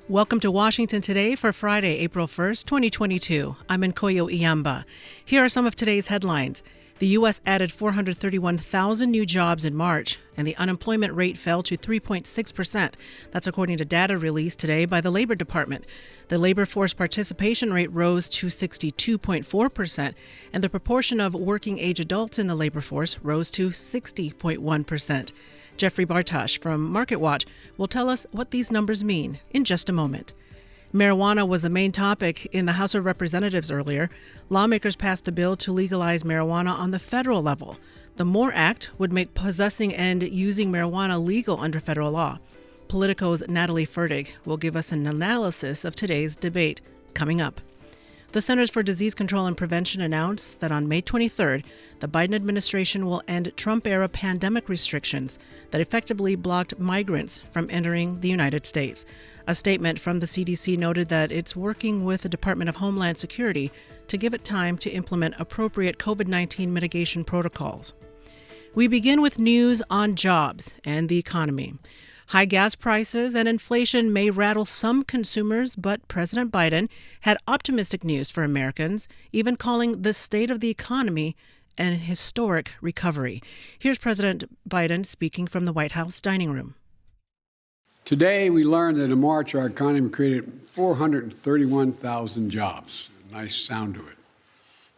Welcome to Washington Today for Friday, April 1st, 2022. I'm Nkoyo Iyamba. Here are some of today's headlines. The U.S. added 431,000 new jobs in March, and the unemployment rate fell to 3.6%. That's according to data released today by the Labor Department. The labor force participation rate rose to 62.4%, and the proportion of working-age adults in the labor force rose to 60.1%. Jeffry Bartash from MarketWatch will tell us what these numbers mean in just a moment. Marijuana was the main topic in the House of Representatives earlier. Lawmakers passed a bill to legalize marijuana on the federal level. The MORE Act would make possessing and using marijuana legal under federal law. Politico's Natalie Fertig will give us an analysis of today's debate coming up. The Centers for Disease Control and Prevention announced that on May 23rd, the Biden administration will end Trump-era pandemic restrictions that effectively blocked migrants from entering the United States. A statement from the CDC noted that it's working with the Department of Homeland Security to give it time to implement appropriate COVID-19 mitigation protocols. We begin with news on jobs and the economy. High gas prices and inflation may rattle some consumers, but President Biden had optimistic news for Americans, even calling the state of the economy an historic recovery. Here's President Biden speaking from the White House dining room. Today, we learned that in March, our economy created 431,000 jobs. Nice sound to it.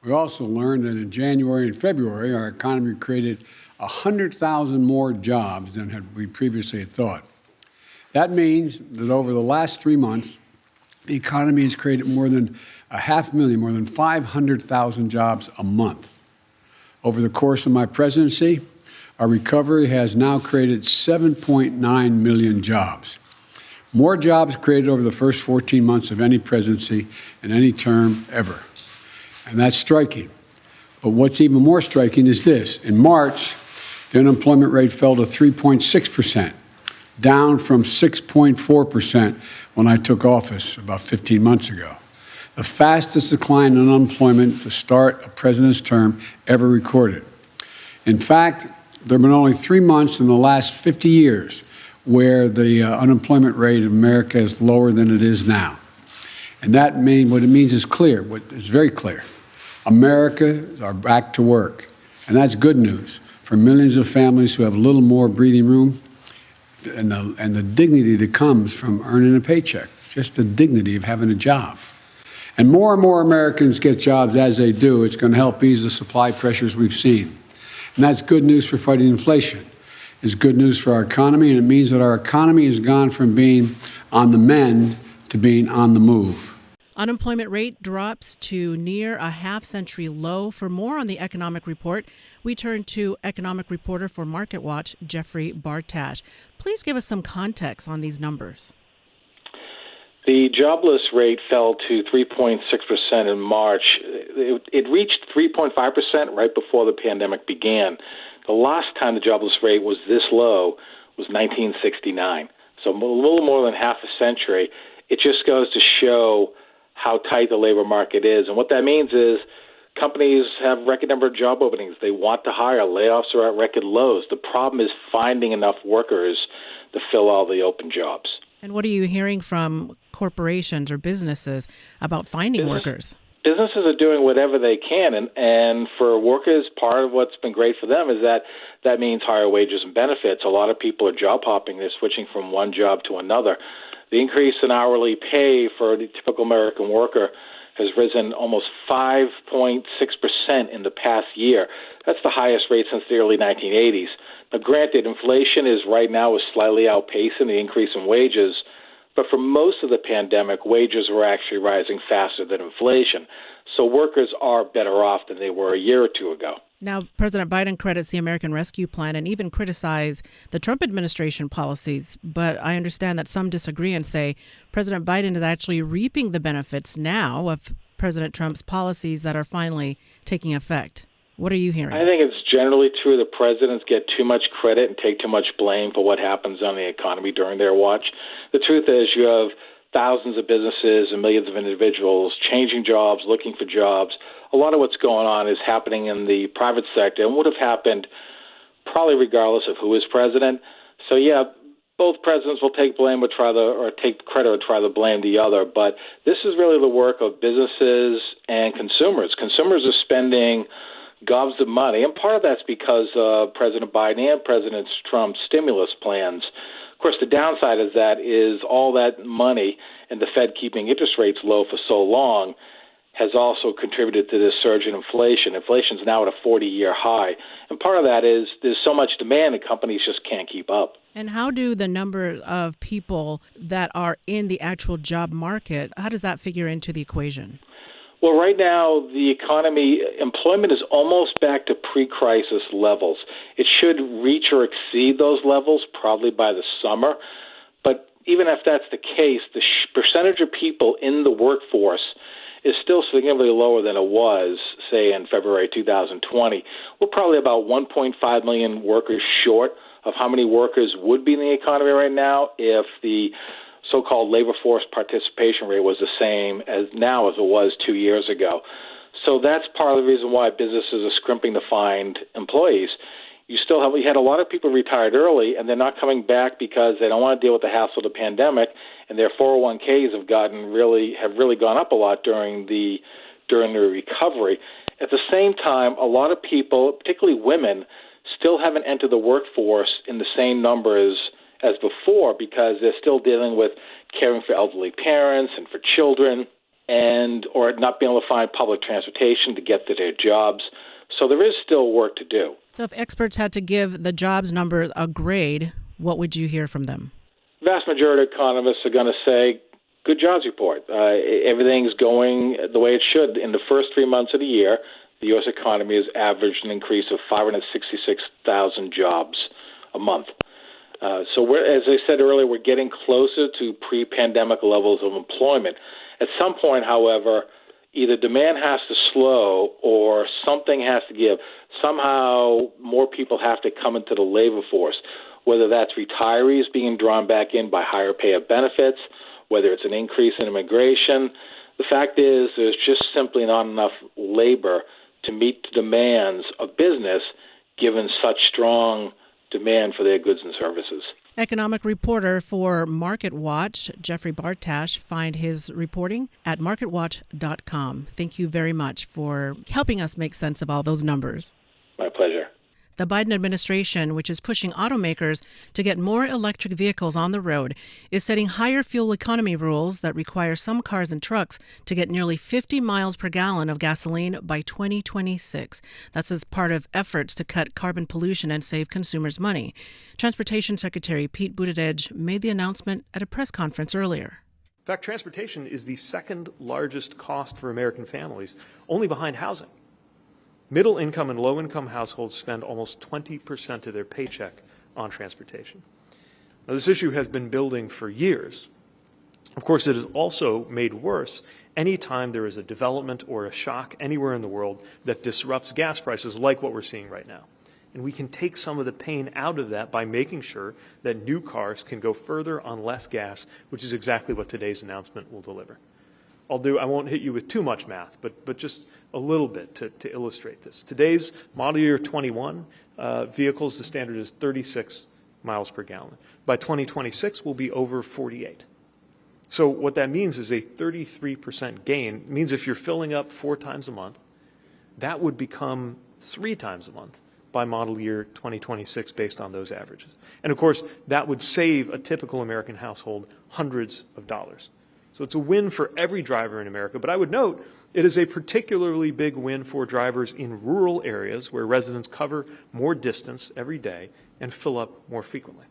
We also learned that in January and February, our economy created 100,000 more jobs than we previously had thought. That means that over the last 3 months, the economy has created more than 500,000, more than 500,000 jobs a month. Over the course of my presidency, our recovery has now created 7.9 million jobs. More jobs created over the first 14 months of any presidency in any term ever. And that's striking. But what's even more striking is this. In March, the unemployment rate fell to 3.6%, down from 6.4% when I took office about 15 months ago. The fastest decline in unemployment to start a president's term ever recorded. In fact, there have been only 3 months in the last 50 years where the unemployment rate of America is lower than it is now. And what it means is clear, it's very clear. Americans are back to work. And that's good news for millions of families who have a little more breathing room and the dignity that comes from earning a paycheck, just the dignity of having a job. And more Americans get jobs as they do. It's going to help ease the supply pressures we've seen. And that's good news for fighting inflation. It's good news for our economy, and it means that our economy has gone from being on the mend to being on the move. Unemployment rate drops to near a half-century low. For more on the economic report, we turn to economic reporter for MarketWatch, Jeffry Bartash. Please give us some context on these numbers. The jobless rate fell to 3.6% in March. It reached 3.5% right before the pandemic began. The last time the jobless rate was this low was 1969, so a little more than half a century. It just goes to show how tight the labor market is. And what that means is companies have record number of job openings. They want to hire. Layoffs are at record lows. The problem is finding enough workers to fill all the open jobs. And what are you hearing from corporations or businesses about finding workers? Businesses are doing whatever they can. And for workers, part of what's been great for them is that means higher wages and benefits. A lot of people are job hopping. They're switching from one job to another. The increase in hourly pay for the typical American worker has risen almost 5.6% in the past year. That's the highest rate since the early 1980s. Now, granted, inflation is slightly outpacing the increase in wages, but for most of the pandemic, wages were actually rising faster than inflation. So workers are better off than they were a year or two ago. Now, President Biden credits the American Rescue Plan and even criticized the Trump administration policies. But I understand that some disagree and say President Biden is actually reaping the benefits now of President Trump's policies that are finally taking effect. What are you hearing? I think it's generally true that presidents get too much credit and take too much blame for what happens on the economy during their watch. The truth is you have thousands of businesses and millions of individuals changing jobs, looking for jobs. A lot of what's going on is happening in the private sector and would have happened probably regardless of who is president. So, yeah, both presidents will take blame or take credit or try to blame the other. But this is really the work of businesses and consumers. Consumers are spending gobs of money, and part of that's because of President Biden and President Trump's stimulus plans. Of course, the downside of that is all that money and the Fed keeping interest rates low for so long has also contributed to this surge in inflation. Inflation is now at a 40-year high. And part of that is there's so much demand that companies just can't keep up. And how do the number of people that are in the actual job market, how does that figure into the equation? Well, right now, the economy, employment is almost back to pre-crisis levels. It should reach or exceed those levels probably by the summer. But even if that's the case, the percentage of people in the workforce is still significantly lower than it was, say, in February 2020. We're probably about 1.5 million workers short of how many workers would be in the economy right now if the so-called labor force participation rate was the same as now as it was 2 years ago. So that's part of the reason why businesses are scrimping to find employees. You had a lot of people retired early, and they're not coming back because they don't want to deal with the hassle of the pandemic, and their 401ks have really gone up a lot during the recovery. At the same time, a lot of people, particularly women, still haven't entered the workforce in the same numbers as before because they're still dealing with caring for elderly parents and for children or not being able to find public transportation to get to their jobs. So there is still work to do. So if experts had to give the jobs number a grade, what would you hear from them? Vast majority of economists are going to say, good jobs report. Everything's going the way it should. In the first 3 months of the year, the U.S. economy has averaged an increase of 566,000 jobs a month. So as I said earlier, we're getting closer to pre-pandemic levels of employment. At some point, however, either demand has to slow or something has to give. Somehow more people have to come into the labor force, whether that's retirees being drawn back in by higher pay of benefits, whether it's an increase in immigration. The fact is there's just simply not enough labor to meet the demands of business given such strong demand for their goods and services. Economic reporter for MarketWatch, Jeffry Bartash, find his reporting at marketwatch.com. Thank you very much for helping us make sense of all those numbers. My pleasure. The Biden administration, which is pushing automakers to get more electric vehicles on the road, is setting higher fuel economy rules that require some cars and trucks to get nearly 50 miles per gallon of gasoline by 2026. That's as part of efforts to cut carbon pollution and save consumers money. Transportation Secretary Pete Buttigieg made the announcement at a press conference earlier. In fact, transportation is the second largest cost for American families, only behind housing. Middle-income and low-income households spend almost 20% of their paycheck on transportation. Now, this issue has been building for years. Of course, it is also made worse any time there is a development or a shock anywhere in the world that disrupts gas prices like what we're seeing right now. And we can take some of the pain out of that by making sure that new cars can go further on less gas, which is exactly what today's announcement will deliver. I won't hit you with too much math, but just a little bit to illustrate this. Today's model year 21 vehicles, the standard is 36 miles per gallon. By 2026, we'll be over 48. So what that means is a 33% gain. It means if you're filling up 4 times a month, that would become 3 times a month by model year 2026 based on those averages. And of course, that would save a typical American household hundreds of dollars. So it's a win for every driver in America, but I would note it is a particularly big win for drivers in rural areas where residents cover more distance every day and fill up more frequently.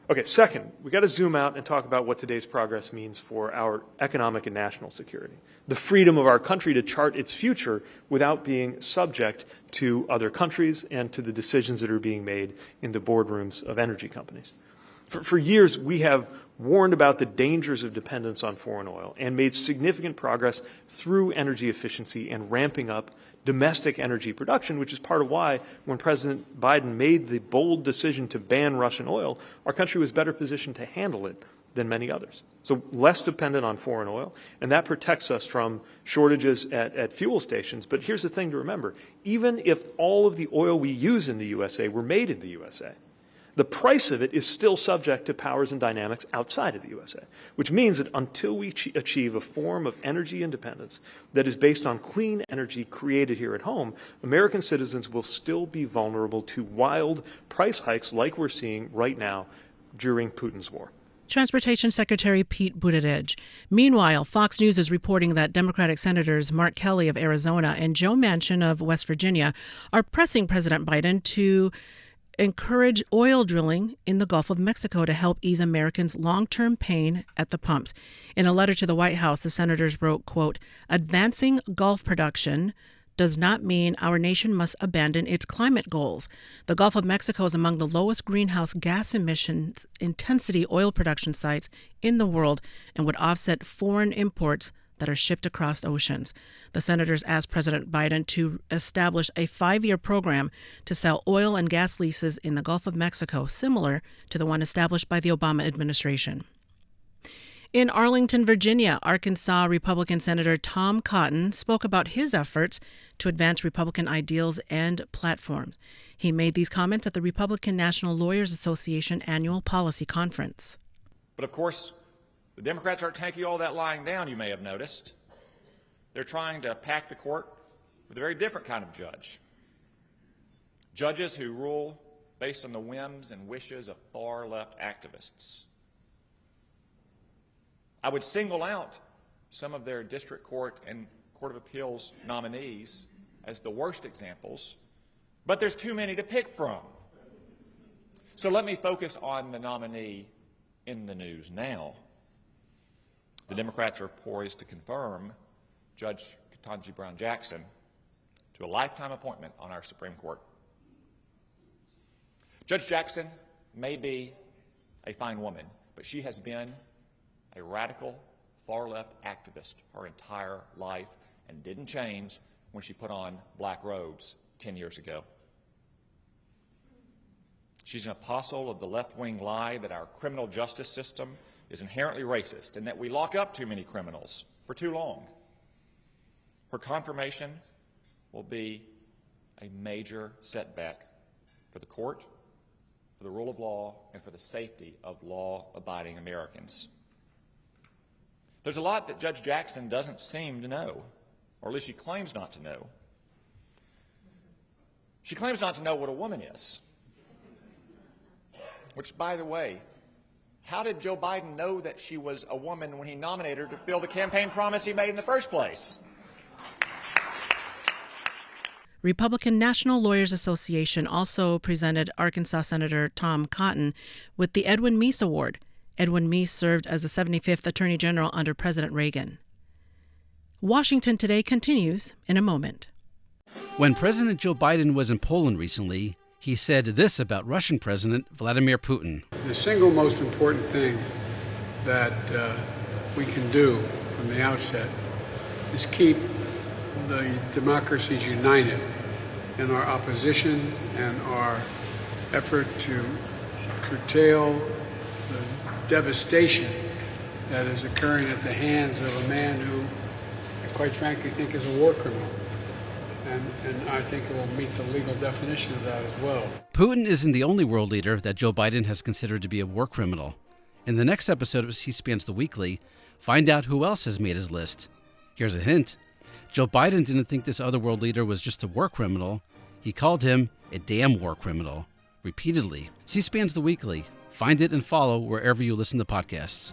Okay, second, we got to zoom out and talk about what today's progress means for our economic and national security. The freedom of our country to chart its future without being subject to other countries and to the decisions that are being made in the boardrooms of energy companies. For years, we have warned about the dangers of dependence on foreign oil and made significant progress through energy efficiency and ramping up domestic energy production, which is part of why when President Biden made the bold decision to ban Russian oil, our country was better positioned to handle it than many others. So less dependent on foreign oil, and that protects us from shortages at fuel stations. But here's the thing to remember. Even if all of the oil we use in the USA were made in the USA, The price of it is still subject to powers and dynamics outside of the USA, which means that until we achieve a form of energy independence that is based on clean energy created here at home, American citizens will still be vulnerable to wild price hikes like we're seeing right now during Putin's war. Transportation Secretary Pete Buttigieg. Meanwhile, Fox News is reporting that Democratic Senators Mark Kelly of Arizona and Joe Manchin of West Virginia are pressing President Biden to encourage oil drilling in the Gulf of Mexico to help ease Americans' long-term pain at the pumps. In a letter to the White House, the senators wrote, quote, "Advancing Gulf production does not mean our nation must abandon its climate goals. The Gulf of Mexico is among the lowest greenhouse gas emissions intensity oil production sites in the world and would offset foreign imports that are shipped across oceans." The senators asked President Biden to establish a 5-year program to sell oil and gas leases in the Gulf of Mexico, similar to the one established by the Obama administration. In Arlington, Virginia, Arkansas Republican Senator Tom Cotton spoke about his efforts to advance Republican ideals and platforms. He made these comments at the Republican National Lawyers Association annual policy conference. But of course, the Democrats aren't taking all that lying down, you may have noticed. They're trying to pack the court with a very different kind of judge. Judges who rule based on the whims and wishes of far-left activists. I would single out some of their district court and Court of Appeals nominees as the worst examples, but there's too many to pick from. So let me focus on the nominee in the news now. The Democrats are poised to confirm Judge Ketanji Brown Jackson to a lifetime appointment on our Supreme Court. Judge Jackson may be a fine woman, but she has been a radical, far-left activist her entire life and didn't change when she put on black robes 10 years ago. She's an apostle of the left-wing lie that our criminal justice system is inherently racist and that we lock up too many criminals for too long. Her confirmation will be a major setback for the court, for the rule of law, and for the safety of law-abiding Americans. There's a lot that Judge Jackson doesn't seem to know, or at least she claims not to know. She claims not to know what a woman is. Which, by the way, how did Joe Biden know that she was a woman when he nominated her to fill the campaign promise he made in the first place? Republican National Lawyers Association also presented Arkansas Senator Tom Cotton with the Edwin Meese Award. Edwin Meese served as the 75th Attorney General under President Reagan. Washington Today continues in a moment. When President Joe Biden was in Poland recently, he said this about Russian President Vladimir Putin. The single most important thing that we can do from the outset is keep the democracies united in our opposition and our effort to curtail the devastation that is occurring at the hands of a man who I quite frankly think is a war criminal. And I think it will meet the legal definition of that as well. Putin isn't the only world leader that Joe Biden has considered to be a war criminal. In the next episode of C-SPAN's The Weekly, find out who else has made his list. Here's a hint. Joe Biden didn't think this other world leader was just a war criminal. He called him a damn war criminal, repeatedly. C-SPAN's The Weekly. Find it and follow wherever you listen to podcasts.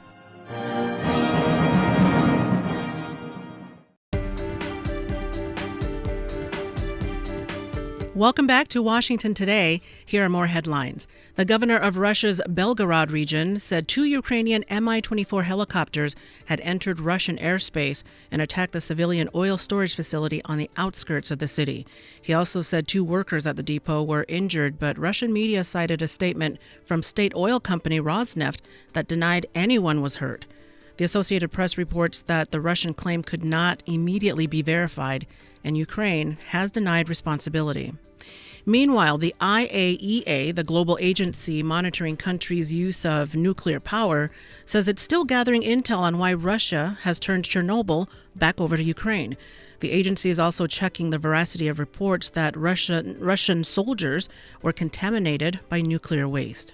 Welcome back to Washington Today. Here are more headlines. The governor of Russia's Belgorod region said 2 Ukrainian Mi-24 helicopters had entered Russian airspace and attacked the civilian oil storage facility on the outskirts of the city. He also said 2 workers at the depot were injured, but Russian media cited a statement from state oil company Rosneft that denied anyone was hurt. The Associated Press reports that the Russian claim could not immediately be verified, and Ukraine has denied responsibility. Meanwhile, the IAEA, the global agency monitoring countries' use of nuclear power, says it's still gathering intel on why Russia has turned Chernobyl back over to Ukraine. The agency is also checking the veracity of reports that Russian soldiers were contaminated by nuclear waste.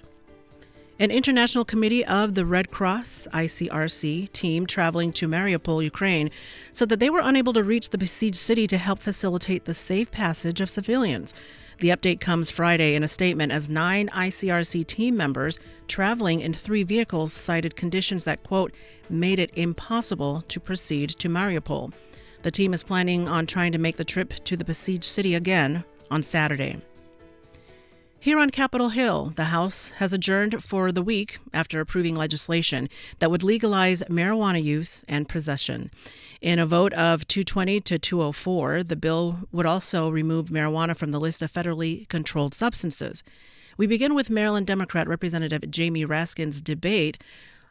An international committee of the Red Cross ICRC team traveling to Mariupol, Ukraine, said that they were unable to reach the besieged city to help facilitate the safe passage of civilians. The update comes Friday in a statement as 9 ICRC team members traveling in 3 vehicles cited conditions that, quote, made it impossible to proceed to Mariupol. The team is planning on trying to make the trip to the besieged city again on Saturday. Here on Capitol Hill, the House has adjourned for the week after approving legislation that would legalize marijuana use and possession. In a vote of 220 to 204, the bill would also remove marijuana from the list of federally controlled substances. We begin with Maryland Democrat Representative Jamie Raskin's debate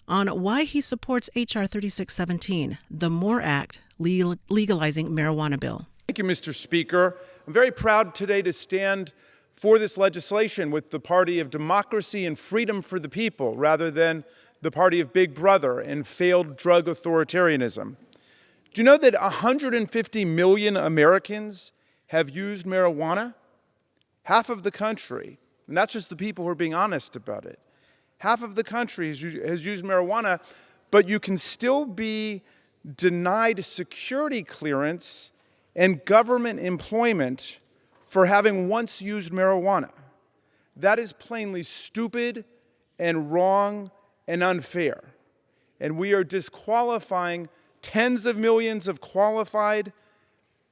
on why he supports H.R. 3617, the MORE Act, legalizing marijuana bill. Thank you, Mr. Speaker. I'm very proud today to stand for this legislation with the party of democracy and freedom for the people rather than the party of Big Brother and failed drug authoritarianism. Do you know that 150 million Americans have used marijuana? Half of the country, and that's just the people who are being honest about it. Half of the country has used marijuana, but you can still be denied security clearance and government employment for having once used marijuana. That is plainly stupid and wrong and unfair. And we are disqualifying tens of millions of qualified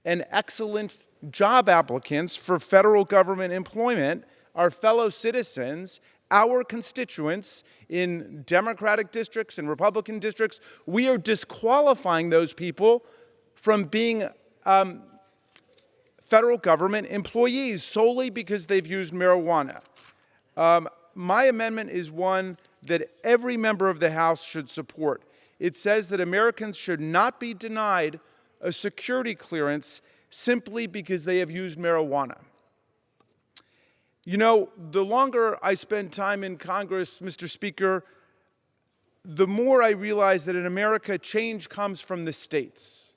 and excellent job applicants for federal government employment, our fellow citizens, our constituents in Democratic districts and Republican districts. We are disqualifying those people from being federal government employees solely because they've used marijuana. My amendment is one that every member of the House should support. It says that Americans should not be denied a security clearance simply because they have used marijuana. You know, the longer I spend time in Congress, Mr. Speaker, the more I realize that in America, change comes from the states.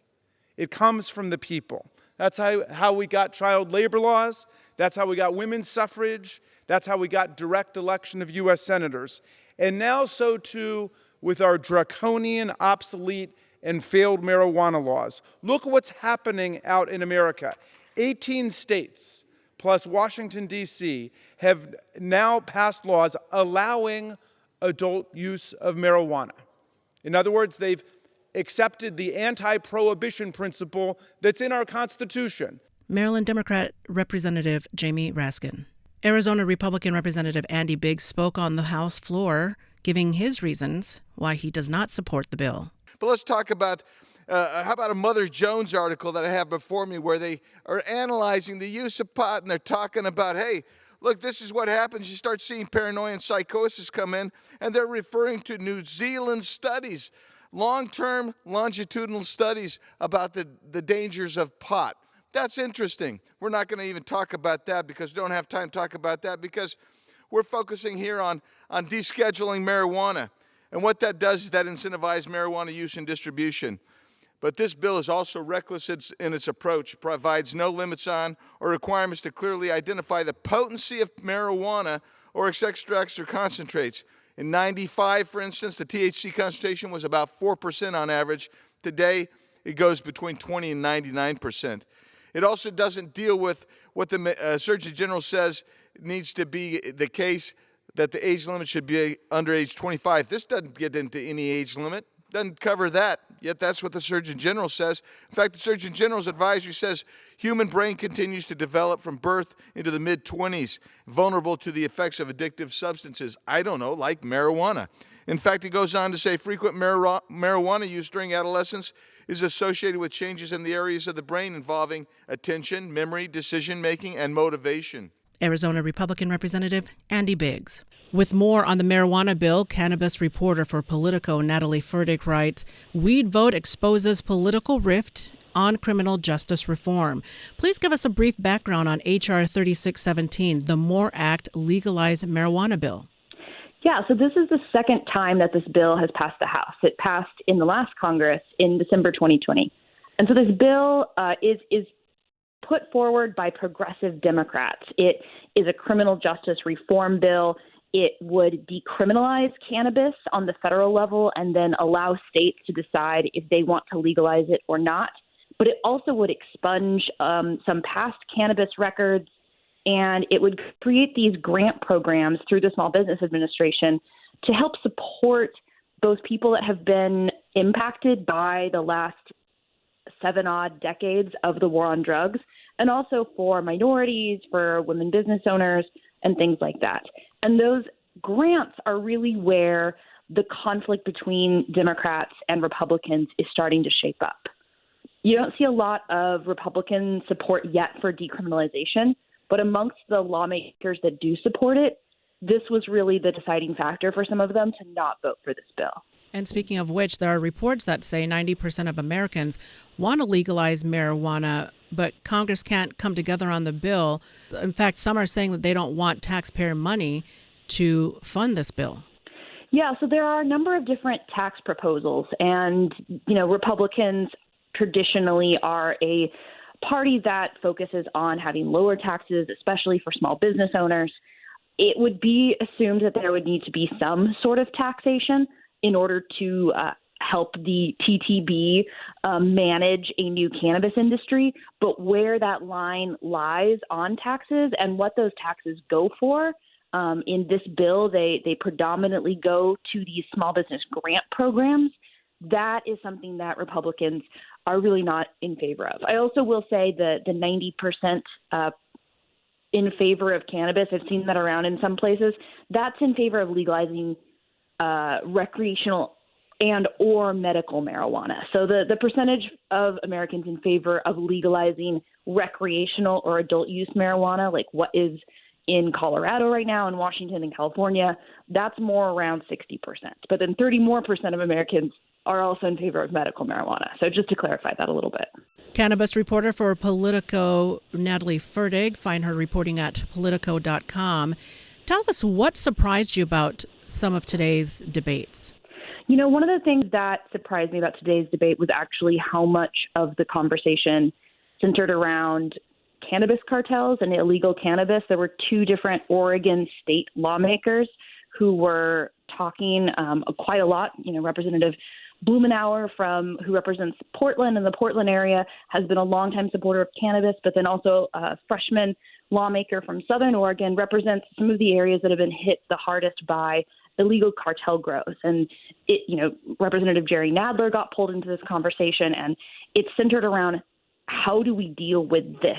It comes from the people. That's how we got child labor laws. That's how we got women's suffrage. That's how we got direct election of U.S. senators. And now so too with our draconian, obsolete, and failed marijuana laws. Look what's happening out in America. 18 states, plus Washington, D.C., have now passed laws allowing adult use of marijuana. In other words, they've accepted the anti-prohibition principle that's in our Constitution. Maryland Democrat Representative Jamie Raskin. Arizona Republican Representative Andy Biggs spoke on the House floor, giving his reasons why he does not support the bill. But let's talk about, how about a Mother Jones article that I have before me where they are analyzing the use of pot, and they're talking about, hey, look, this is what happens. You start seeing paranoia and psychosis come in, and they're referring to New Zealand studies, long-term longitudinal studies about the dangers of pot. That's interesting. We're not going to even talk about that because we don't have time to talk about that because we're focusing here on descheduling marijuana. And what that does is that incentivizes marijuana use and distribution. But this bill is also reckless in its approach. It provides no limits on or requirements to clearly identify the potency of marijuana or its extracts or concentrates. In 95, for instance, the THC concentration was about 4% on average. Today, it goes between 20 and 99%. It also doesn't deal with what the Surgeon General says needs to be the case, that the age limit should be under age 25. This doesn't get into any age limit, doesn't cover that, yet that's what the Surgeon General says. In fact, the Surgeon General's advisory says human brain continues to develop from birth into the mid-20s, vulnerable to the effects of addictive substances, like marijuana. In fact, it goes on to say frequent marijuana use during adolescence is associated with changes in the areas of the brain involving attention, memory, decision-making, and motivation. Arizona Republican Representative Andy Biggs. With more on the marijuana bill, cannabis reporter for Politico Natalie Fertig writes, "Weed vote exposes political rift on criminal justice reform." Please give us a brief background on H.R. 3617, the MORE Act legalized marijuana bill. Yeah, so this is the second time that this bill has passed the House. It passed in the last Congress in December 2020. And so this bill is put forward by progressive Democrats. It is a criminal justice reform bill. It would decriminalize cannabis on the federal level and then allow states to decide if they want to legalize it or not. But it also would expunge some past cannabis records, and it would create these grant programs through the Small Business Administration to help support those people that have been impacted by the last 7-odd decades of the war on drugs, and also for minorities, for women business owners, and things like that. And those grants are really where the conflict between Democrats and Republicans is starting to shape up. You don't see a lot of Republican support yet for decriminalization, but amongst the lawmakers that do support it, this was really the deciding factor for some of them to not vote for this bill. And speaking of which, there are reports that say 90% of Americans want to legalize marijuana, but Congress can't come together on the bill. In fact, some are saying that they don't want taxpayer money to fund this bill. Yeah, so there are a number of different tax proposals, and, Republicans traditionally are a party that focuses on having lower taxes, especially for small business owners. It would be assumed that there would need to be some sort of taxation in order to help the TTB manage a new cannabis industry. But where that line lies on taxes and what those taxes go for, in this bill, they predominantly go to these small business grant programs. That is something that Republicans are really not in favor of. I also will say that the 90% in favor of cannabis, I've seen that around in some places, that's in favor of legalizing recreational and or medical marijuana. So the percentage of Americans in favor of legalizing recreational or adult use marijuana, like what is in Colorado right now, in Washington and California, that's more around 60%. But then 30% more of Americans are also in favor of medical marijuana. So just to clarify that a little bit. Cannabis reporter for Politico, Natalie Fertig. Find her reporting at Politico.com. Tell us what surprised you about some of today's debates. One of the things that surprised me about today's debate was actually how much of the conversation centered around cannabis cartels and illegal cannabis. There were 2 different Oregon state lawmakers who were talking quite a lot. Representative Blumenauer, who represents Portland and the Portland area, has been a longtime supporter of cannabis, but then also a freshman lawmaker from Southern Oregon represents some of the areas that have been hit the hardest by illegal cartel growth. And Representative Jerry Nadler got pulled into this conversation, and it's centered around how do we deal with this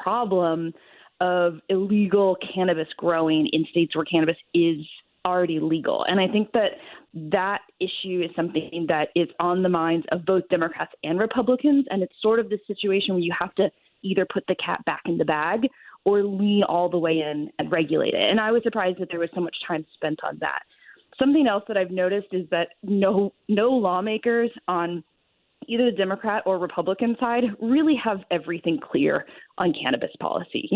problem of illegal cannabis growing in states where cannabis is already legal. And I think that issue is something that is on the minds of both Democrats and Republicans. And it's sort of the situation where you have to either put the cat back in the bag or lean all the way in and regulate it. And I was surprised that there was so much time spent on that. Something else that I've noticed is that no lawmakers on either the Democrat or Republican side really have everything clear on cannabis policy.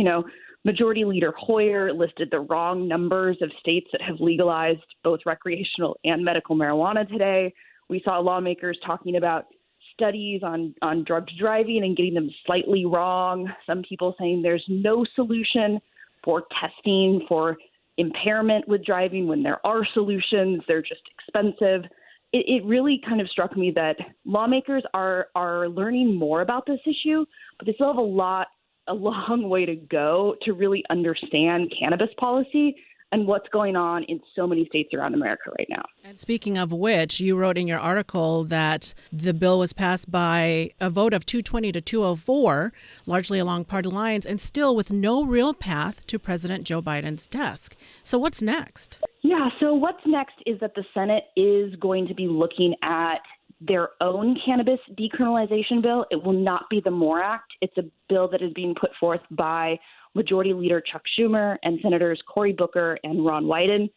Majority Leader Hoyer listed the wrong numbers of states that have legalized both recreational and medical marijuana today. We saw lawmakers talking about studies on drug driving and getting them slightly wrong. Some people saying there's no solution for testing for impairment with driving when there are solutions. They're just expensive. It really kind of struck me that lawmakers are learning more about this issue, but they still have a long way to go to really understand cannabis policy and what's going on in so many states around America right now. And speaking of which, you wrote in your article that the bill was passed by a vote of 220 to 204, largely along party lines, and still with no real path to President Joe Biden's desk. So what's next? Yeah, so what's next is that the Senate is going to be looking at their own cannabis decriminalization bill. It will not be the MORE Act. It's a bill that is being put forth by Majority Leader Chuck Schumer and Senators Cory Booker and Ron Wyden.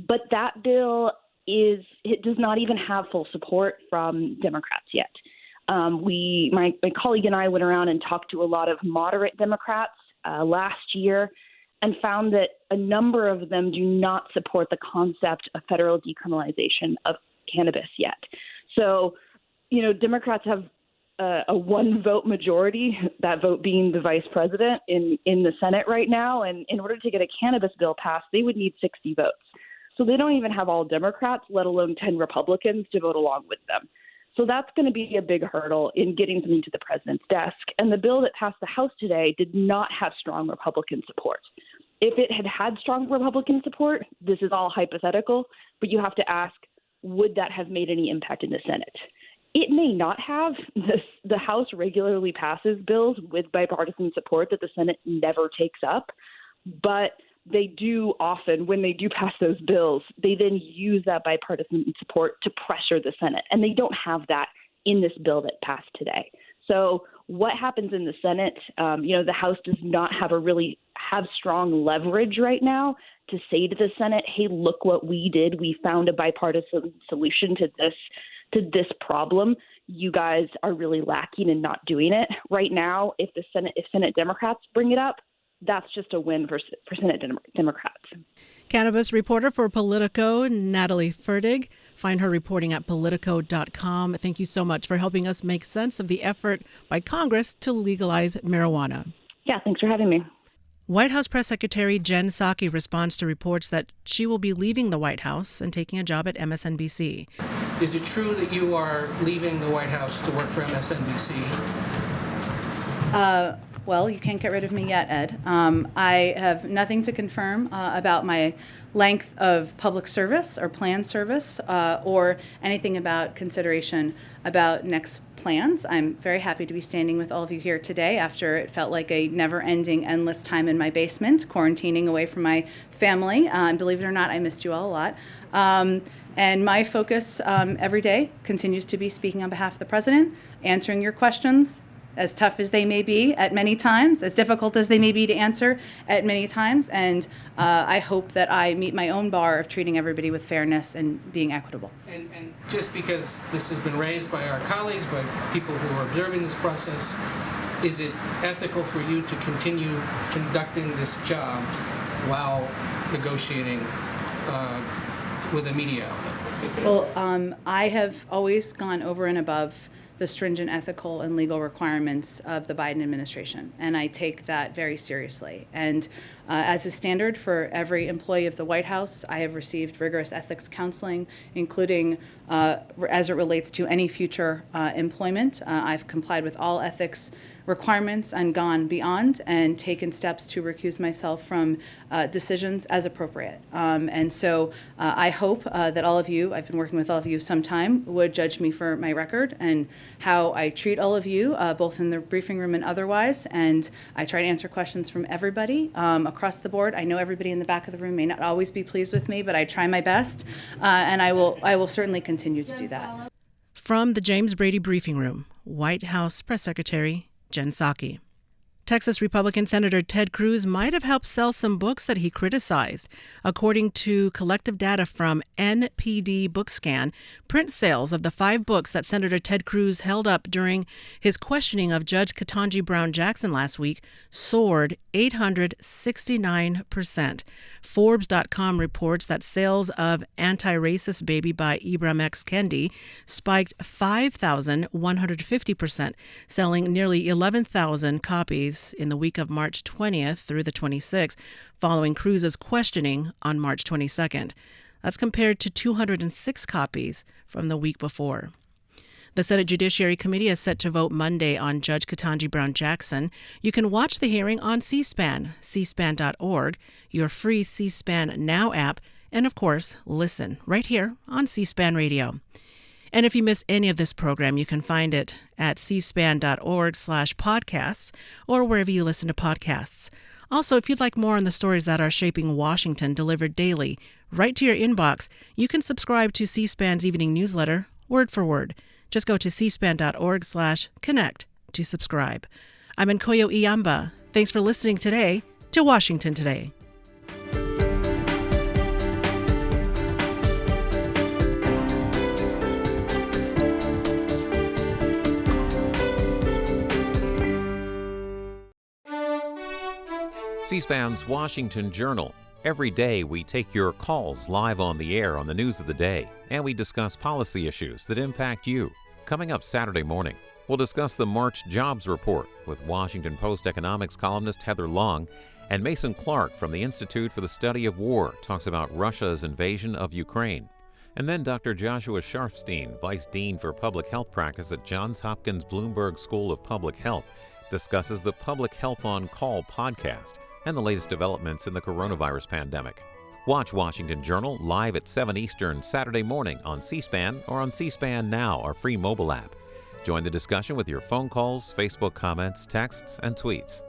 But that bill does not even have full support from Democrats yet. My colleague and I went around and talked to a lot of moderate Democrats last year and found that a number of them do not support the concept of federal decriminalization of cannabis yet. So, Democrats have a one-vote majority, that vote being the vice president in the Senate right now. And in order to get a cannabis bill passed, they would need 60 votes. So they don't even have all Democrats, let alone 10 Republicans to vote along with them. So that's going to be a big hurdle in getting something to the president's desk. And the bill that passed the House today did not have strong Republican support. If it had had strong Republican support, this is all hypothetical, but you have to ask, would that have made any impact in the Senate? It may not have. The House regularly passes bills with bipartisan support that the Senate never takes up, but they do often, when they do pass those bills, they then use that bipartisan support to pressure the Senate, and they don't have that in this bill that passed today. So what happens in the Senate, the House does not have strong leverage right now to say to the Senate, hey, look what we did. We found a bipartisan solution to this problem. You guys are really lacking in not doing it. Right now, if Senate Democrats bring it up, that's just a win for Senate Democrats. Cannabis reporter for Politico, Natalie Fertig. Find her reporting at Politico.com. Thank you so much for helping us make sense of the effort by Congress to legalize marijuana. Yeah, thanks for having me. White House Press Secretary Jen Psaki responds to reports that she will be leaving the White House and taking a job at MSNBC. Is it true that you are leaving the White House to work for MSNBC? Well, you can't get rid of me yet, Ed. I have nothing to confirm about my length of public service or planned service or anything about consideration about next plans. I'm very happy to be standing with all of you here today after it felt like a never-ending, endless time in my basement, quarantining away from my family. Believe it or not, I missed you all a lot. And my focus every day continues to be speaking on behalf of the president, answering your questions, as tough as they may be at many times, as difficult as they may be to answer at many times. And I hope that I meet my own bar of treating everybody with fairness and being equitable. And just because this has been raised by our colleagues, by people who are observing this process, is it ethical for you to continue conducting this job while negotiating with a media outlet? Well, I have always gone over and above the stringent ethical and legal requirements of the Biden administration, and I take that very seriously. And as a standard for every employee of the White House, I have received rigorous ethics counseling, including as it relates to any future employment. I've complied with all ethics requirements and gone beyond and taken steps to recuse myself from decisions as appropriate. And so I hope that all of you, I've been working with all of you some time, would judge me for my record and how I treat all of you, both in the briefing room and otherwise. And I try to answer questions from everybody across the board. I know everybody in the back of the room may not always be pleased with me, but I try my best, and I will certainly continue to do that. From the James Brady Briefing Room, White House Press Secretary Jen Psaki. Texas Republican Senator Ted Cruz might have helped sell some books that he criticized. According to collective data from NPD BookScan, print sales of the 5 books that Senator Ted Cruz held up during his questioning of Judge Ketanji Brown Jackson last week soared 869%. Forbes.com reports that sales of Anti-Racist Baby by Ibram X. Kendi spiked 5,150%, selling nearly 11,000 copies in the week of March 20th through the 26th, following Cruz's questioning on March 22nd. That's compared to 206 copies from the week before. The Senate Judiciary Committee is set to vote Monday on Judge Ketanji Brown Jackson. You can watch the hearing on C-SPAN, cspan.org, your free C-SPAN Now app, and of course, listen right here on C-SPAN Radio. And if you miss any of this program, you can find it at cspan.org/podcasts or wherever you listen to podcasts. Also, if you'd like more on the stories that are shaping Washington delivered daily right to your inbox, you can subscribe to C-SPAN's evening newsletter, word for word. Just go to cspan.org/connect to subscribe. I'm Nkoyo Iyamba. Thanks for listening today to Washington Today. C-SPAN's Washington Journal. Every day we take your calls live on the air on the news of the day, and we discuss policy issues that impact you. Coming up Saturday morning, We'll discuss the March jobs report with Washington Post economics columnist Heather Long, and Mason Clark from the Institute for the Study of War talks about Russia's invasion of Ukraine. And then Dr. Joshua Sharfstein, Vice Dean for Public Health Practice at Johns Hopkins Bloomberg School of Public Health, discusses the Public Health on Call podcast and the latest developments in the coronavirus pandemic. Watch Washington Journal live at 7 Eastern Saturday morning on C-SPAN or on C-SPAN Now, our free mobile app. Join the discussion with your phone calls, Facebook comments, texts, and tweets.